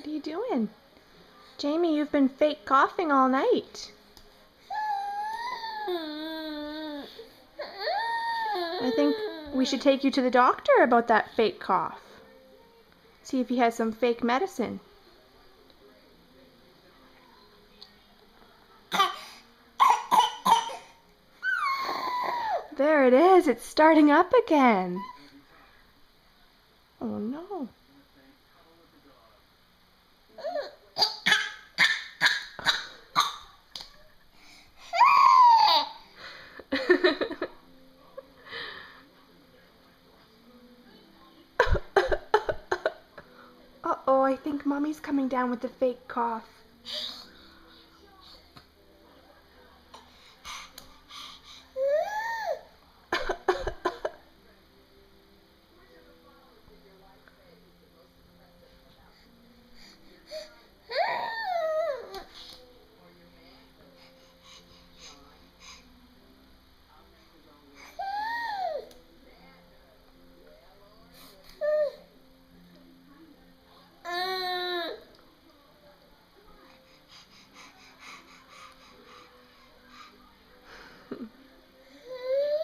What are you doing? Jamie, you've been fake coughing all night. I think we should take you to the doctor about that fake cough. See if he has some fake medicine. There it is. It's starting up again. Oh no. Uh-oh, I think Mommy's coming down with the fake cough.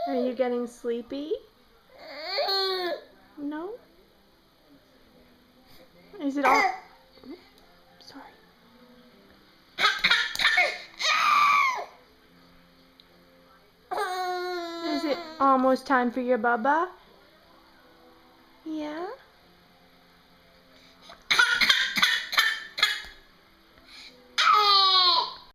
Are you getting sleepy? No? Is it all... Sorry. Is it almost time for your bubba? Yeah?